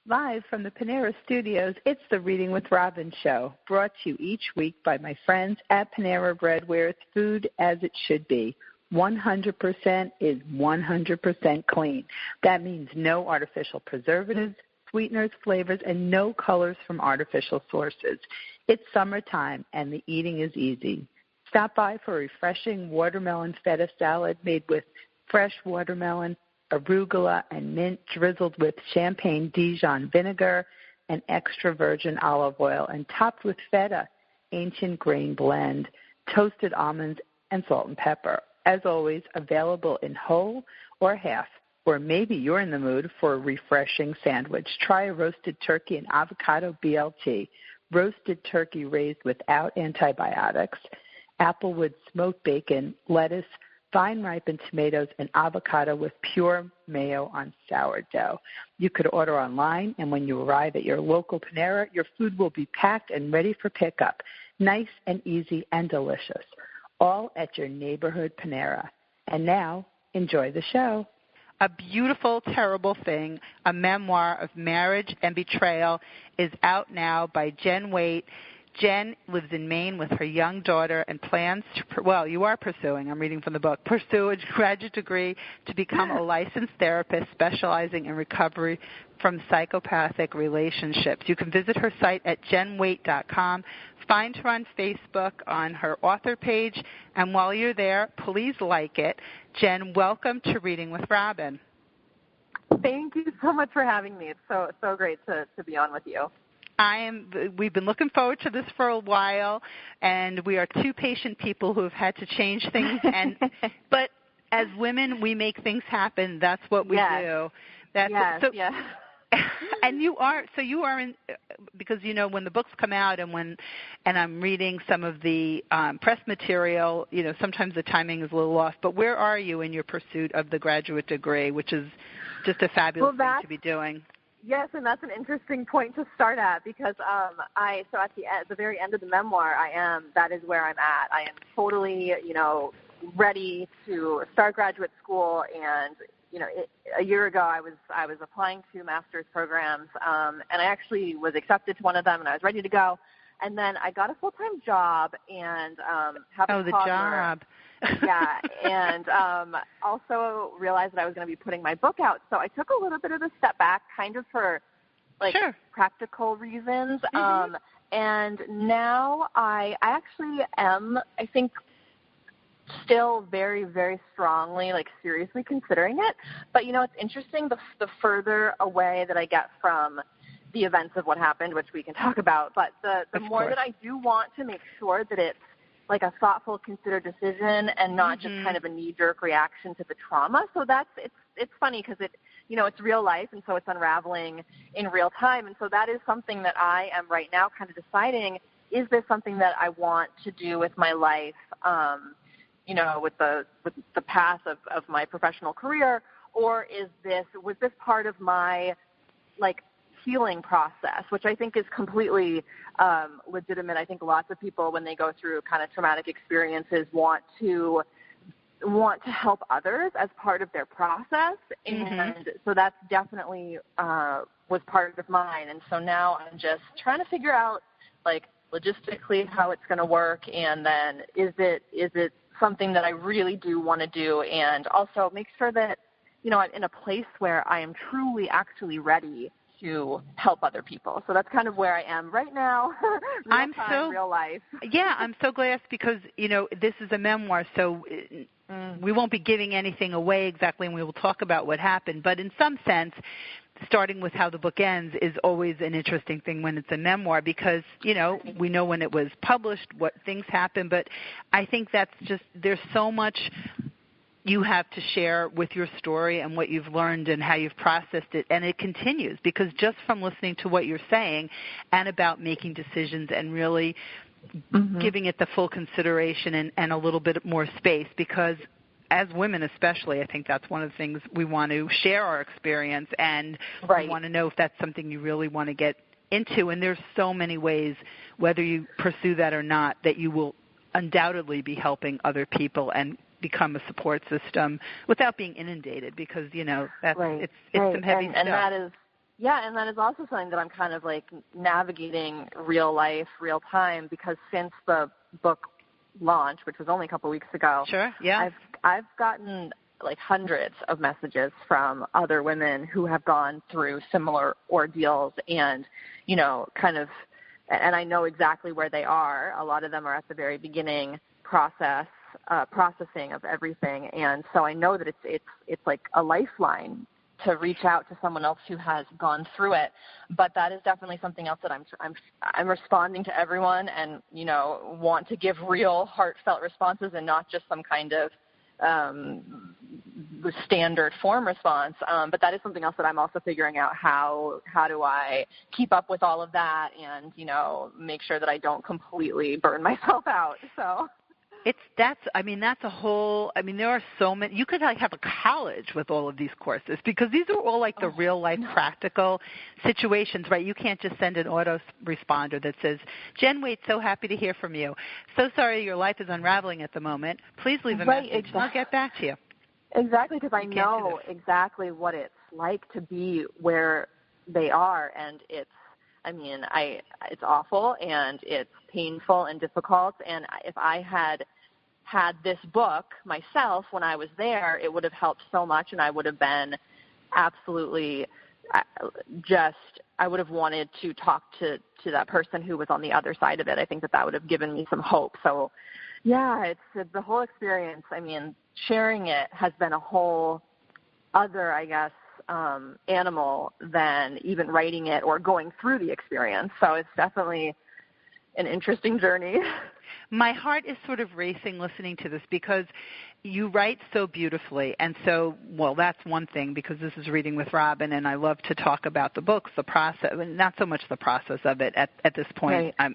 Live from the Panera Studios, it's the Reading with Robin show, brought to you each week by my friends at Panera Bread, where it's food as it should be. 100% is 100% clean. That means no artificial preservatives, sweeteners, flavors, and no colors from artificial sources. It's summertime, and the eating is easy. Stop by for a refreshing watermelon feta salad made with fresh watermelon, arugula, and mint, drizzled with champagne Dijon vinegar and extra virgin olive oil, and topped with feta, ancient grain blend, toasted almonds, and salt and pepper. As always, available in whole or half, or maybe you're in the mood for a refreshing sandwich. Try a roasted turkey and avocado BLT, roasted turkey raised without antibiotics, applewood smoked bacon, lettuce, fine ripened tomatoes, and avocado with pure mayo on sourdough. You could order online, and when you arrive at your local Panera, your food will be packed and ready for pickup. Nice and easy and delicious. All at your neighborhood Panera. And now, enjoy the show. A Beautiful, Terrible Thing, a memoir of marriage and betrayal, is out now by Jen Waite. Jen lives in Maine with her young daughter and plans to, you are pursuing, I'm reading from the book, pursue a graduate degree to become a licensed therapist specializing in recovery from psychopathic relationships. You can visit her site at jenwaite.com. Find her on Facebook on her author page, and while you're there, please like it. Jen, welcome to Reading with Robin. Thank you so much for having me. It's so great to be on with you. We've been looking forward to this for a while, and we are two patient people who have had to change things. But as women, we make things happen. That's what we do. Yes. And you are in, because when the books come out and I'm reading some of the press material, sometimes the timing is a little off. But where are you in your pursuit of the graduate degree, which is just a fabulous thing to be doing? Yes, and that's an interesting point to start at, because at the very end of the memoir, that is where I'm at. I am totally, ready to start graduate school, and a year ago I was applying to master's programs, and I actually was accepted to one of them, and I was ready to go. And then I got a full-time job and have a toddler. The job. Yeah, and also realized that I was going to be putting my book out. So I took a little bit of a step back, kind of for practical reasons. Mm-hmm. And now I actually am, I think, still very, very strongly, seriously considering it. But, it's interesting, the further away that I get from the events of what happened, which we can talk about, but the more that I do want to make sure that it's like a thoughtful, considered decision and not just kind of a knee-jerk reaction to the trauma. So it's funny because it's real life, and so it's unraveling in real time. And so that is something that I am right now kind of deciding, is this something that I want to do with my life, with the path of my professional career, or was this part of my healing process, which I think is completely legitimate. I think lots of people, when they go through kind of traumatic experiences, want to help others as part of their process, and so that's definitely was part of mine. And so now I'm just trying to figure out logistically how it's going to work, and then is it something that I really do want to do, and also make sure that I'm in a place where I am truly actually ready to help other people. So that's kind of where I am right now, real life. Yeah, I'm so glad, because, this is a memoir, so we won't be giving anything away exactly, and we will talk about what happened. But in some sense, starting with how the book ends is always an interesting thing when it's a memoir, because, we know when it was published, what things happened. But I think that's just, there's so much you have to share with your story and what you've learned and how you've processed it, and it continues, because just from listening to what you're saying and about making decisions and really giving it the full consideration and a little bit more space, because as women especially, I think that's one of the things we want to share our experience, and we want to know if that's something you really want to get into. And there's so many ways, whether you pursue that or not, that you will undoubtedly be helping other people and become a support system without being inundated, because that's it's some heavy stuff. And that is Yeah, and that is also something that I'm kind of like navigating real life, real time, because since the book launch, which was only a couple weeks ago, sure, yeah, I've gotten like hundreds of messages from other women who have gone through similar ordeals and, you know, kind of, and I know exactly where they are. A lot of them are at the very beginning processing of everything, and so I know that it's like a lifeline to reach out to someone else who has gone through it. But that is definitely something else that I'm responding to everyone, and, you know, want to give real heartfelt responses and not just some kind of standard form response. But that is something else that I'm also figuring out. How do I keep up with all of that and, you know, make sure that I don't completely burn myself out. So that's a whole, there are so many, you could like have a college with all of these courses, because these are all like the real life practical situations, right? You can't just send an autoresponder that says, Jen Waite, so happy to hear from you. So sorry your life is unraveling at the moment. Please leave a message and I'll get back to you. Exactly, because I know exactly what it's like to be where they are, and it's awful and it's painful and difficult. And if I had this book myself when I was there, it would have helped so much, and I would have been absolutely I would have wanted to talk to that person who was on the other side of it. I think that would have given me some hope. So, yeah, it's the whole experience. I mean, sharing it has been a whole other, I guess, animal than even writing it or going through the experience. So it's definitely an interesting journey. My heart is sort of racing listening to this, because you write so beautifully. And so, well, that's one thing, because this is Reading with Robin, and I love to talk about the books, the process, not so much the process of it at this point. Right.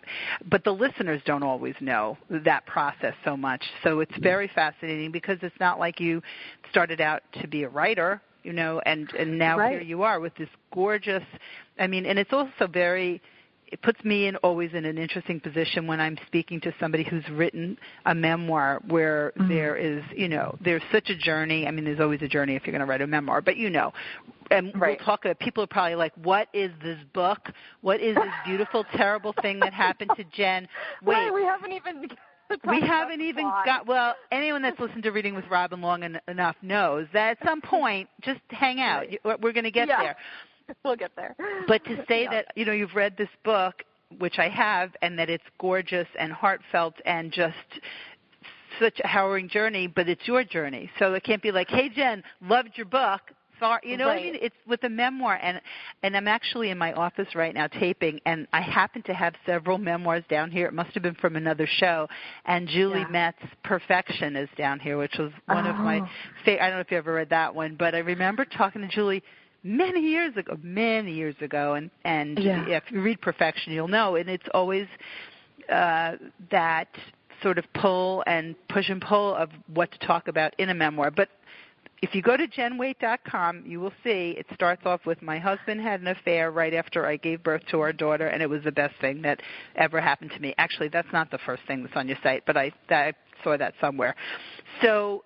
But the listeners don't always know that process so much. So it's very fascinating, because it's not like you started out to be a writer, you know, and now right. Here you are with this gorgeous, and it's also it puts me always in an interesting position when I'm speaking to somebody who's written a memoir where there is, you know, there's such a journey. There's always a journey if you're going to write a memoir, but you know, and right. we'll talk about, people are probably like, what is this book? What is this beautiful, terrible thing that happened to Jen? Wait, right, we haven't even got, well, anyone that's listened to Reading with Robin long enough knows that at some point, just hang out. Right. We're going to get there. We'll get there. But to say that, you know, you've read this book, which I have, and that it's gorgeous and heartfelt and just such a harrowing journey, but it's your journey. So it can't be like, hey, Jen, loved your book. Sorry, you know what I mean? It's with a memoir. And I'm actually in my office right now taping, and I happen to have several memoirs down here. It must have been from another show. And Julie Metz's Perfection is down here, which was one of my favorite. I don't know if you ever read that one, but I remember talking to Julie many years ago, and if you read Perfection, you'll know, and it's always that sort of pull and push and pull of what to talk about in a memoir. But if you go to jenwaite.com, you will see it starts off with, my husband had an affair right after I gave birth to our daughter, and it was the best thing that ever happened to me. Actually, that's not the first thing that's on your site, but I saw that somewhere. So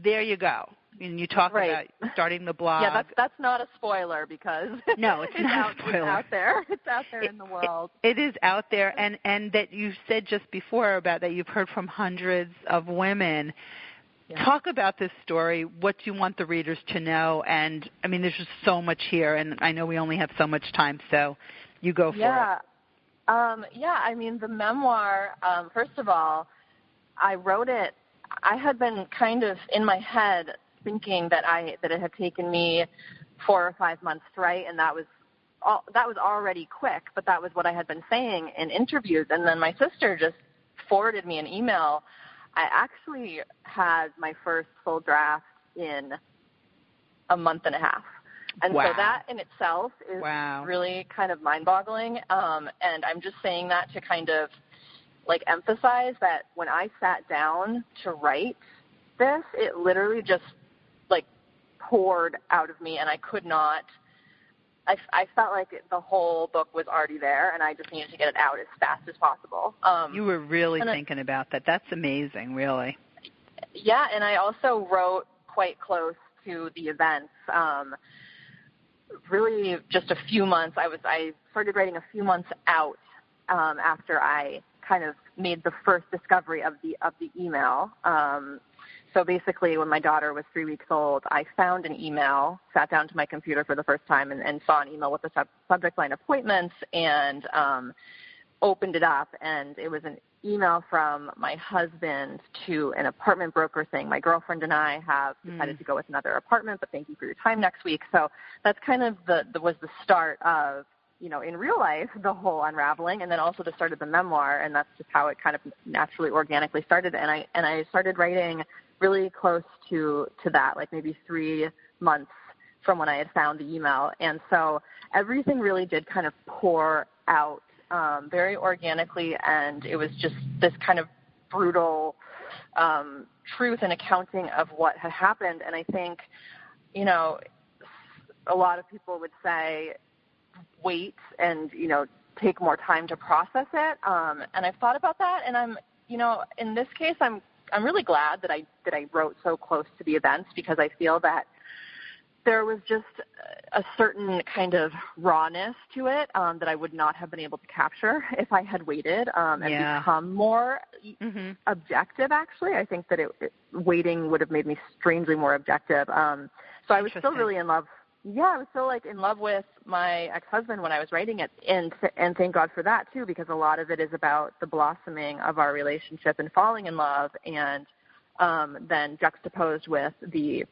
there you go. And you talk about starting the blog. Yeah, that's not a spoiler, because no, it's not a spoiler. It's out there. It's out there in the world. It is out there, and that you said just before about that you've heard from hundreds of women. Yeah. Talk about this story. What do you want the readers to know? And there's just so much here, and I know we only have so much time, so you go for it. The memoir. First of all, I wrote it. I had been kind of in my head thinking that it had taken me 4 or 5 months to write, and that was already quick, but that was what I had been saying in interviews. And then my sister just forwarded me an email. I actually had my first full draft in a month and a half. And so that in itself is really kind of mind-boggling. And I'm just saying that to kind of like emphasize that when I sat down to write this, it literally just like poured out of me, and I could not. I felt like the whole book was already there, and I just needed to get it out as fast as possible. You were really thinking about that. That's amazing, really. Yeah, and I also wrote quite close to the events. really just a few months. I started writing a few months out after I kind of made the first discovery of the email. So basically, when my daughter was 3 weeks old, I found an email, sat down to my computer for the first time, and saw an email with the subject line appointments, and opened it up, and it was an email from my husband to an apartment broker saying, my girlfriend and I have decided to go with another apartment, but thank you for your time next week. So that's kind of was the start of, in real life, the whole unraveling, and then also the start of the memoir, and that's just how it kind of naturally, organically started. And I started writing really close to that, like maybe 3 months from when I had found the email. And so everything really did kind of pour out very organically, and it was just this kind of brutal truth and accounting of what had happened. And I think, a lot of people would say, wait and, take more time to process it. And I've thought about that, and I'm, in this case, I'm really glad that I wrote so close to the events, because I feel that there was just a certain kind of rawness to it that I would not have been able to capture if I had waited and become more objective, actually. I think that waiting would have made me strangely more objective. So I was still really in love. Yeah, I was still in love with my ex-husband when I was writing it, and thank God for that, too, because a lot of it is about the blossoming of our relationship and falling in love, and then juxtaposed with the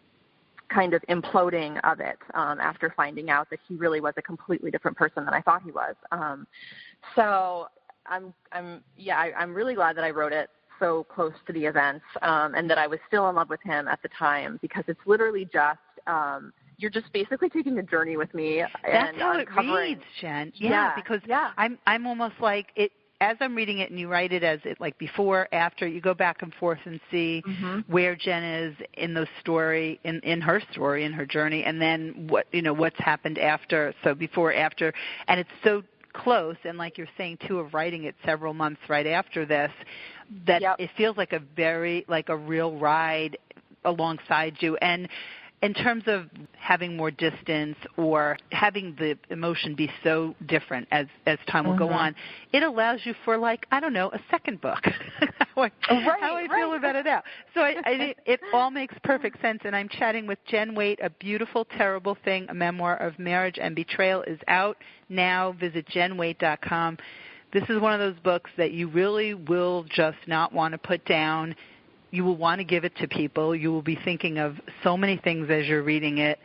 kind of imploding of it after finding out that he really was a completely different person than I thought he was. So I'm really glad that I wrote it so close to the events, and that I was still in love with him at the time, because it's literally just you're just basically taking a journey with me. That's and how uncovering. It reads, Jen. Yeah, because I'm almost like it. As I'm reading it, and you write it as it like before, after, you go back and forth and see where Jen is in the story, in her story, in her journey, and then what's happened after. So before, after, and it's so close. And like you're saying too, of writing it several months right after this, that it feels like a real ride alongside you. And in terms of having more distance or having the emotion be so different as time will go on, it allows you for, a second book. how I feel about it now. So it all makes perfect sense. And I'm chatting with Jen Waite. A Beautiful, Terrible Thing, a memoir of marriage and betrayal, is out now. Visit jenwaite.com. This is one of those books that you really will just not want to put down. You will want to give it to people. You will be thinking of so many things as you're reading it,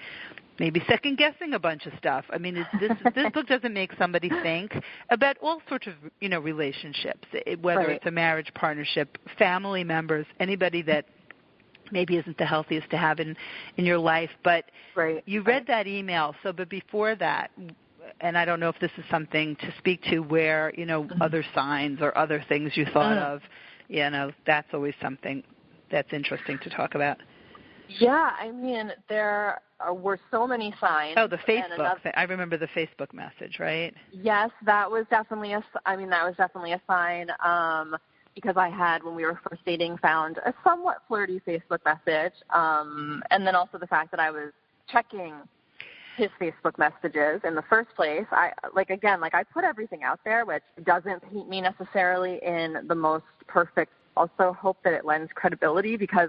maybe second-guessing a bunch of stuff. I mean, this book doesn't make somebody think about all sorts of, relationships, whether it's a marriage, partnership, family members, anybody that maybe isn't the healthiest to have in your life. But you read that email. But before that, and I don't know if this is something to speak to where, other signs or other things you thought of, that's always something that's interesting to talk about. Yeah, I mean, there were so many signs. Oh, the Facebook. I remember the Facebook message, right? Yes, that was definitely a sign because I had, when we were first dating, found a somewhat flirty Facebook message, and then also the fact that I was checking his Facebook messages in the first place. I put everything out there, which doesn't paint me necessarily in the most perfect. Also hope that it lends credibility, because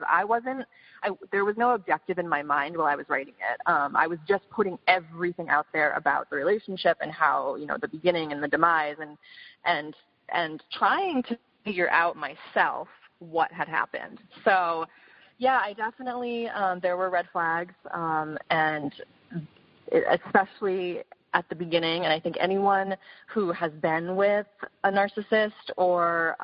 there was no objective in my mind while I was writing it. I was just putting everything out there about the relationship and how, the beginning and the demise, and trying to figure out myself what had happened. So yeah, I definitely, there were red flags, and especially at the beginning, and I think anyone who has been with a narcissist or,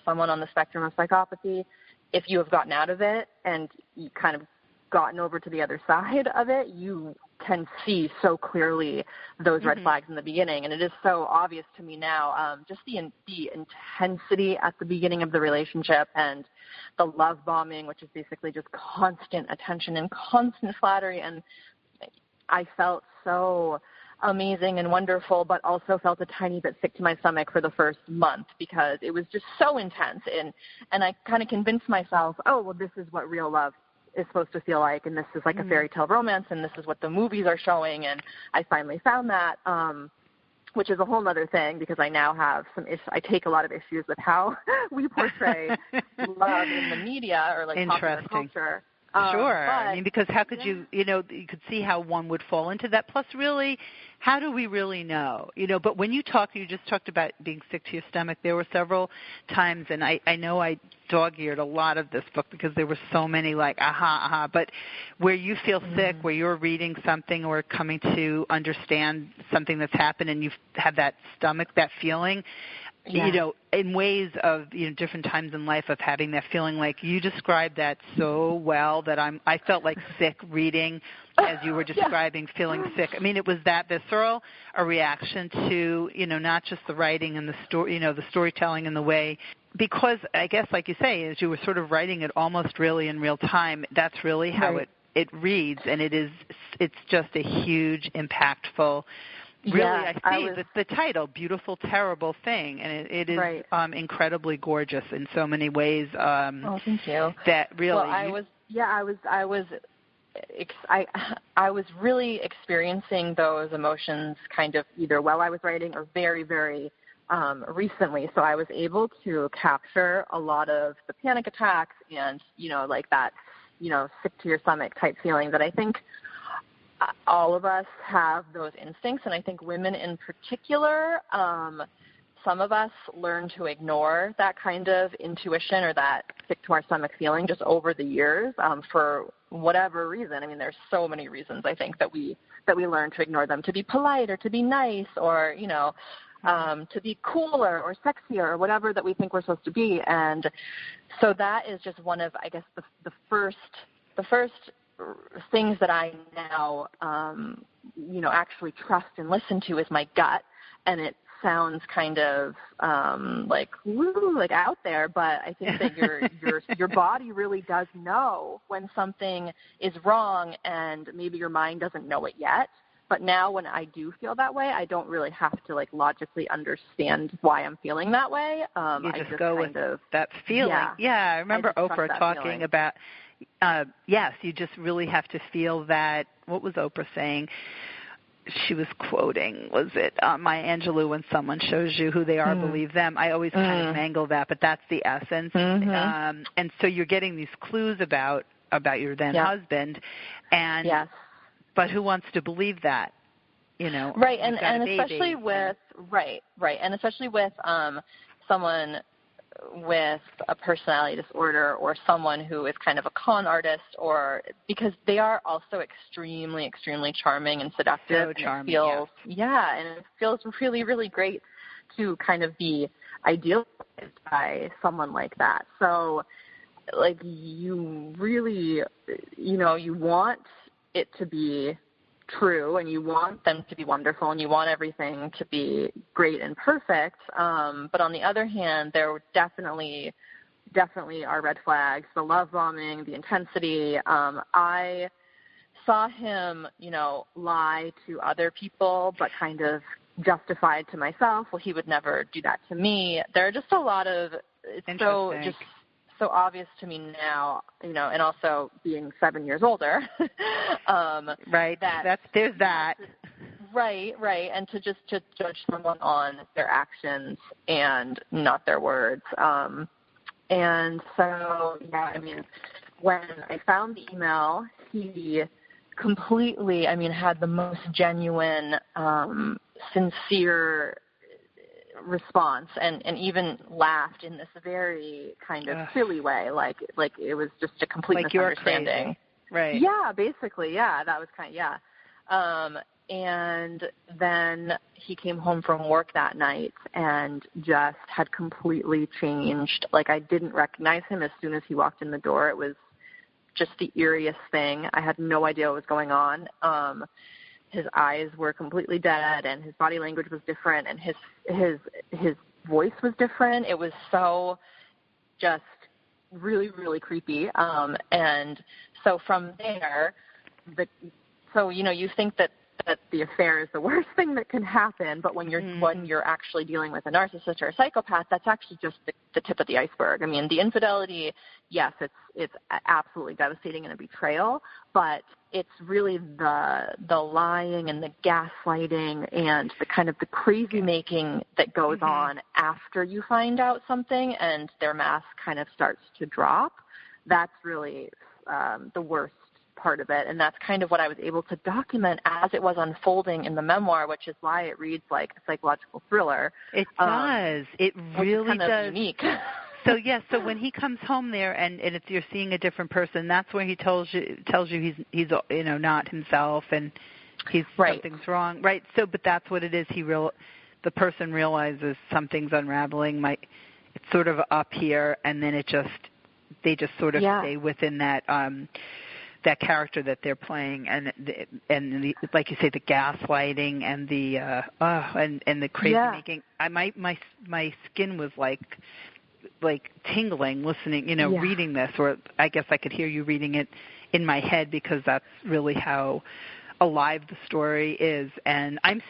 someone on the spectrum of psychopathy, if you have gotten out of it and you kind of gotten over to the other side of it, you can see so clearly those red flags in the beginning. And it is so obvious to me now, just the intensity at the beginning of the relationship, and the love bombing, which is basically just constant attention and constant flattery. And I felt so amazing and wonderful, but also felt a tiny bit sick to my stomach for the first month, because it was just so intense. And I kind of convinced myself, oh, well, this is what real love is supposed to feel like, and this is like a fairy tale romance, and this is what the movies are showing, and I finally found that, which is a whole other thing because I now have some I take a lot of issues with how we portray love in the media or like popular culture. Sure. But, I mean, because how could you could see how one would fall into that. Plus, really, how do we really know? But when you just talked about being sick to your stomach. There were several times, and I know I dog-eared a lot of this book because there were so many like, aha, but where you feel sick, where you're reading something or coming to understand something that's happened and you have that stomach, that feeling, in ways of, different times in life of having that feeling, like you described that so well that I felt like sick reading as you were describing feeling sick. I mean, it was that visceral a reaction to, not just the writing and the story, the storytelling and the way, because I guess, like you say, as you were sort of writing it almost really in real time, that's really how it reads, and it's just a huge, impactful. Really, I see the title, Beautiful, Terrible Thing, and it is incredibly gorgeous in so many ways. Thank you. That really. Well, I was really experiencing those emotions kind of either while I was writing or very, very recently. So I was able to capture a lot of the panic attacks and, like that, sick to your stomach type feeling that I think all of us have those instincts, and I think women in particular, some of us learn to ignore that kind of intuition or that sick to our stomach feeling just over the years for whatever reason. I mean, there's so many reasons I think that we learn to ignore them, to be polite or to be nice or, to be cooler or sexier or whatever that we think we're supposed to be. And so that is just one of, I guess, the first things that I now, actually trust and listen to is my gut. And it sounds kind of like out there, but I think that your body really does know when something is wrong, and maybe your mind doesn't know it yet. But now when I do feel that way, I don't really have to like logically understand why I'm feeling that way. You just go with that feeling. Yeah, I remember Oprah talking about. Yes, you just really have to feel that. What was Oprah saying? She was quoting, was it Maya Angelou, when someone shows you who they are, believe them. I always kind of mangle that, but that's the essence. And so you're getting these clues about your then husband, and but who wants to believe that? Right, and especially with and especially with someone with a personality disorder or someone who is kind of a con artist, or because they are also extremely, extremely charming and seductive. So charming, and it feels really, really great to kind of be idealized by someone like that. So, like, you really, you want it to be true, and you want them to be wonderful, and you want everything to be great and perfect. But on the other hand, there definitely are red flags: the love bombing, the intensity. I saw him, lie to other people, but kind of justified to myself. Well, he would never do that to me. There are just a lot of so obvious to me now, and also being 7 years older. Right. There's that. Right. And to judge someone on their actions and not their words. And so, when I found the email, he completely, had the most genuine, sincere response, and even laughed in this very kind of silly way, like it was just a complete misunderstanding. Right. Yeah, basically, that was and then he came home from work that night and just had completely changed. Like, I didn't recognize him as soon as he walked in the door. It was just the eeriest thing. I had no idea what was going on. His eyes were completely dead, and his body language was different, and his voice was different. It was so just really, really creepy. And so from there, you think that that the affair is the worst thing that can happen, but when you're actually dealing with a narcissist or a psychopath, that's actually just the tip of the iceberg. I mean, the infidelity, yes, it's absolutely devastating and a betrayal, but it's really the lying and the gaslighting and the kind of the crazy making that goes on after you find out something and their mask kind of starts to drop. That's really the worst part of it, and that's kind of what I was able to document as it was unfolding in the memoir, which is why it reads like a psychological thriller. It does. It really does. Unique. So so when he comes home there and it's you're seeing a different person, that's where he tells you he's not himself and something's wrong, right? So but that's what it is. The person realizes something's unraveling. It's sort of up here, and then they just sort of stay within that that character that they're playing, and like you say, the gaslighting and the and the crazy making. My skin was like tingling listening, reading this, or I guess I could hear you reading it in my head because that's really how alive the story is. And I'm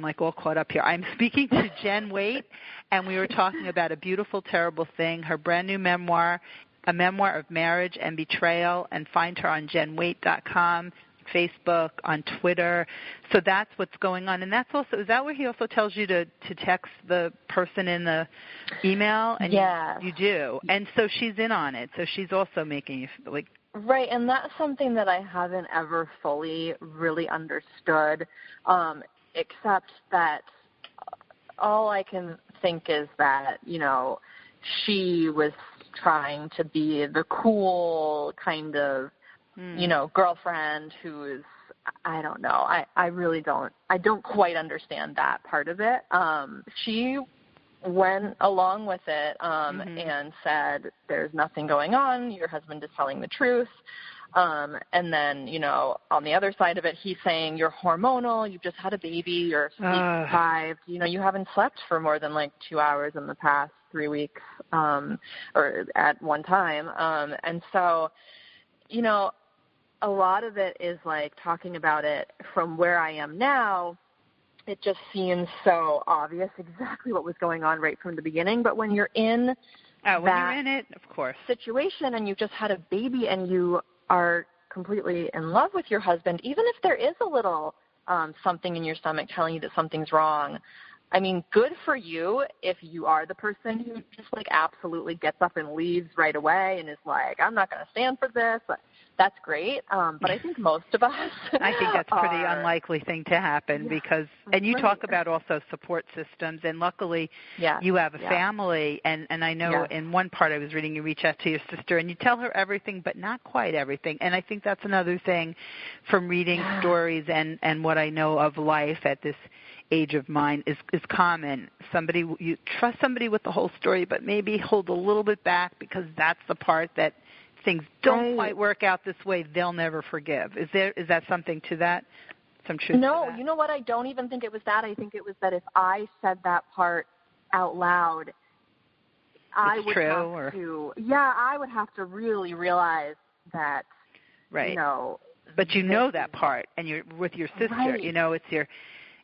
like all caught up here. I'm speaking to Jen Waite, and we were talking about A Beautiful, Terrible Thing, her brand new memoir, A Memoir of Marriage and Betrayal, and find her on jenwaite.com, Facebook, on Twitter. So that's what's going on. And that's also, is that where he also tells you to text the person in the email? And you do. And so she's in on it. So she's also making you like. Right, and that's something that I haven't ever fully really understood, except that all I can think is that, she was trying to be the cool kind of, girlfriend who's, I don't know. I don't quite understand that part of it. She went along with it and said, there's nothing going on. Your husband is telling the truth. And then, on the other side of it, he's saying you're hormonal. You've just had a baby. You're sleep deprived. You haven't slept for more than like 2 hours in the past 3 weeks or at one time. And so, a lot of it is like talking about it from where I am now. It just seems so obvious exactly what was going on right from the beginning. But when you're in it, of course, situation and you just had a baby and you are completely in love with your husband, even if there is a little something in your stomach telling you that something's wrong, I mean, good for you if you are the person who just like absolutely gets up and leaves right away and is like, I'm not going to stand for this. That's great. But I think most of us I think that's a pretty unlikely thing to happen because, and you talk about also support systems, and luckily you have a family, and I know in one part I was reading you reach out to your sister and you tell her everything but not quite everything, and I think that's another thing from reading stories and what I know of life at this age of mine is common. You trust somebody with the whole story but maybe hold a little bit back because that's the part that things don't quite work out this way, they'll never forgive. Is that something to that? Some truth to that? You know what? I don't even think it was that. I think it was that if I said that part out loud, I would have to really realize that, right. But that part, and you're with your sister. Right.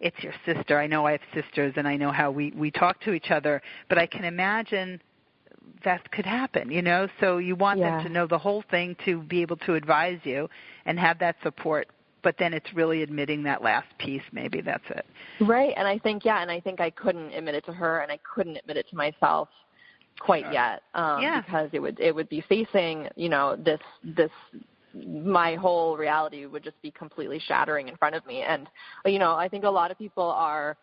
It's your sister. I know I have sisters, and I know how we talk to each other, but I can imagine that could happen, so you want them to know the whole thing to be able to advise you and have that support, but then it's really admitting that last piece, maybe that's it. Right, and I think I couldn't admit it to her and I couldn't admit it to myself quite yet because it would be facing, this my whole reality would just be completely shattering in front of me. And, I think a lot of people are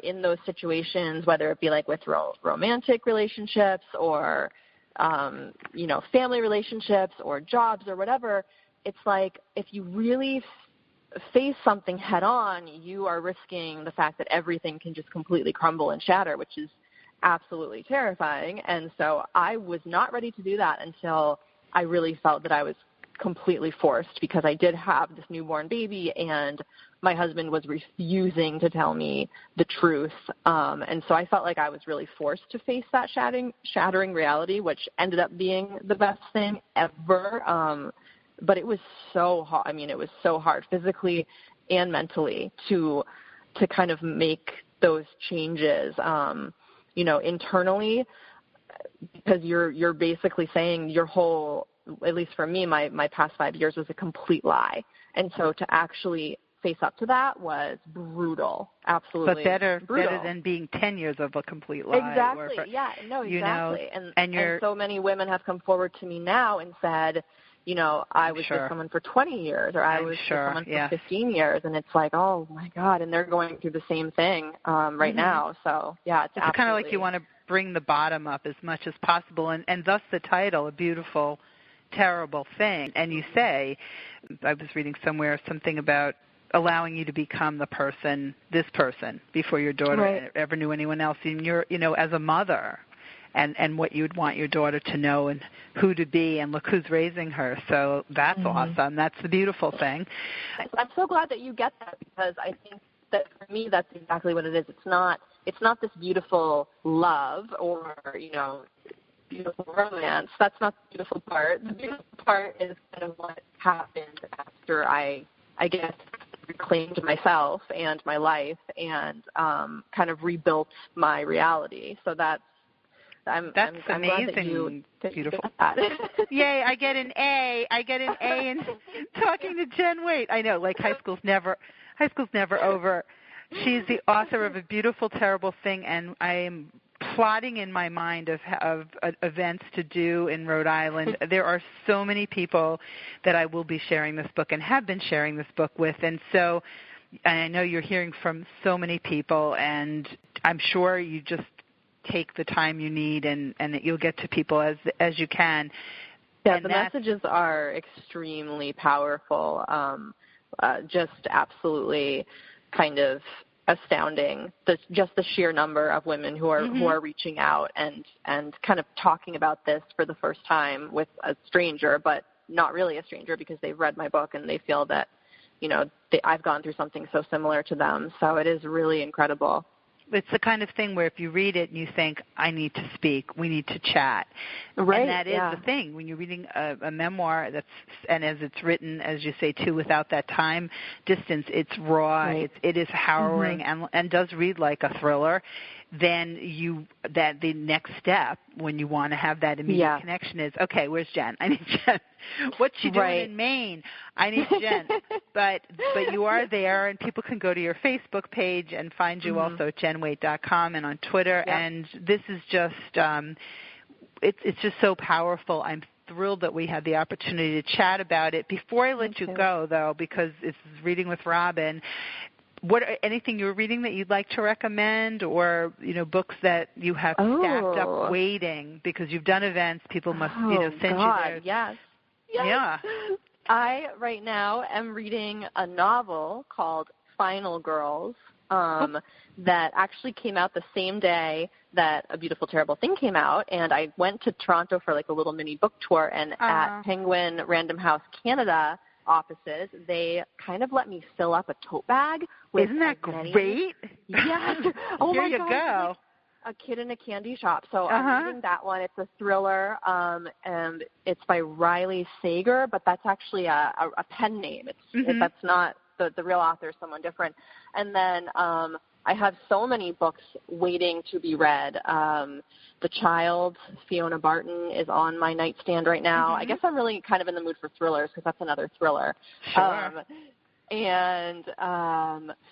in those situations, whether it be like with romantic relationships or, family relationships or jobs or whatever. It's like if you really face something head on, you are risking the fact that everything can just completely crumble and shatter, which is absolutely terrifying. And so I was not ready to do that until I really felt that I was completely forced, because I did have this newborn baby and my husband was refusing to tell me the truth. And so I felt like I was really forced to face that shattering reality, which ended up being the best thing ever. But it was so hard. I mean, it was so hard physically and mentally to kind of make those changes, internally, because you're basically saying your whole, at least for me, my past 5 years was a complete lie. And so to actually face up to that was brutal, absolutely. But brutal. better than being 10 years of a complete lie. Exactly, exactly. And so many women have come forward to me now and said, I was with someone for 20 years, or I was with someone for 15 years, and it's like, oh my God, and they're going through the same thing right now. So it's kind of like you want to bring the bottom up as much as possible, and thus the title, A Beautiful, Terrible Thing. And you say, I was reading somewhere something about allowing you to become this person, before your daughter ever knew anyone else. And you're, as a mother, and what you'd want your daughter to know and who to be, and look who's raising her. So that's awesome. That's the beautiful thing. I'm so glad that you get that, because I think that for me that's exactly what it is. It's not this beautiful love or, beautiful romance. That's not the beautiful part. The beautiful part is kind of what happened after I guess, reclaimed myself and my life and kind of rebuilt my reality. So that's amazing. Glad that you beautiful. That. Yay! I get an A in talking to Jen Waite. I know, like high school's never over. She's the author of A Beautiful, Terrible Thing, and I am plotting in my mind of events to do in Rhode Island. There are so many people that I will be sharing this book and have been sharing this book with, and I know you're hearing from so many people, and I'm sure you just take the time you need and that you'll get to people as you can. Yeah, and the messages are extremely powerful, just absolutely kind of astounding. Just the sheer number of women who are reaching out and kind of talking about this for the first time with a stranger, but not really a stranger, because they've read my book and they feel that, I've gone through something so similar to them. So it is really incredible. It's the kind of thing where if you read it and you think, I need to speak, we need to chat. Right, and that is the thing. When you're reading a memoir and as it's written, as you say, too, without that time distance, it's raw, it is harrowing and does read like a thriller. Then the next step when you want to have that immediate connection is, okay, where's Jen? I need Jen. What's she doing in Maine? I need Jen. But you are there, and people can go to your Facebook page and find you also at jenwaite.com and on Twitter. Yep. And this is just it's just so powerful. I'm thrilled that we had the opportunity to chat about it. Before I let you go, though, because it's Reading with Robin, anything you're reading that you'd like to recommend, or books that you have stacked up waiting because you've done events? People must send you their yes. Yeah. I right now am reading a novel called Final Girls that actually came out the same day that A Beautiful, Terrible Thing came out, and I went to Toronto for like a little mini book tour, and at Penguin Random House Canada offices, they kind of let me fill up a tote bag with Isn't that great? Yes. Oh Here my you God. go. Like a kid in a candy shop. So I'm reading that one. It's a thriller, and it's by Riley Sager, but that's actually a pen name. That's not the real author, someone different. And then I have so many books waiting to be read. The Child, Fiona Barton, is on my nightstand right now. I guess I'm really kind of in the mood for thrillers because that's another thriller. Sure. And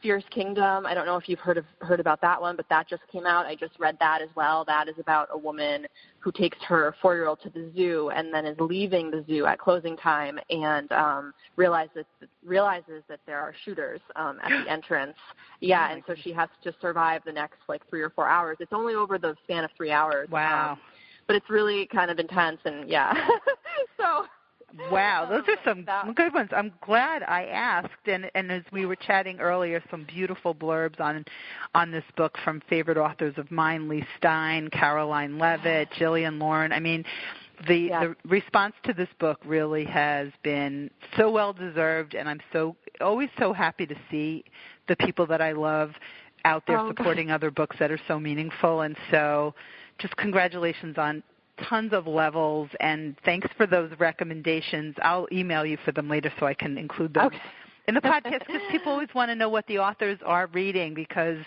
Fierce Kingdom, I don't know if you've heard about that one, but that just came out. I just read that as well. That is about a woman who takes her 4-year-old to the zoo and then is leaving the zoo at closing time and realizes that there are shooters at the entrance. Yeah, and so she has to survive the next 3 or 4 hours. It's only over the span of 3 hours. Wow. But it's really kind of intense, and so... Wow, those are some good ones. I'm glad I asked, and as we were chatting earlier, some beautiful blurbs on this book from favorite authors of mine, Lee Stein, Caroline Levitt, Gillian Lauren. I mean, the response to this book really has been so well-deserved, and I'm always so happy to see the people that I love out there supporting other books that are so meaningful, and so just congratulations on tons of levels, and thanks for those recommendations. I'll email you for them later so I can include them in the podcast, because people always want to know what the authors are reading, because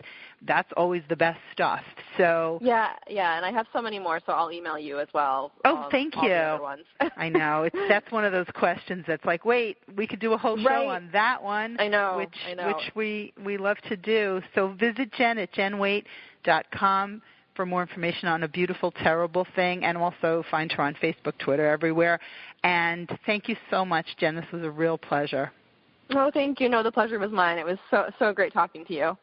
that's always the best stuff. So yeah, and I have so many more, so I'll email you as well. Thank you. The other ones. I know that's one of those questions that's like, wait, we could do a whole show on that one. I know, which we love to do. So visit Jen at jenwaite.com for more information on A Beautiful Terrible Thing, and also find her on Facebook, Twitter, everywhere. And thank you so much, Jen. This was a real pleasure. Oh, thank you. No, the pleasure was mine. It was so great talking to you.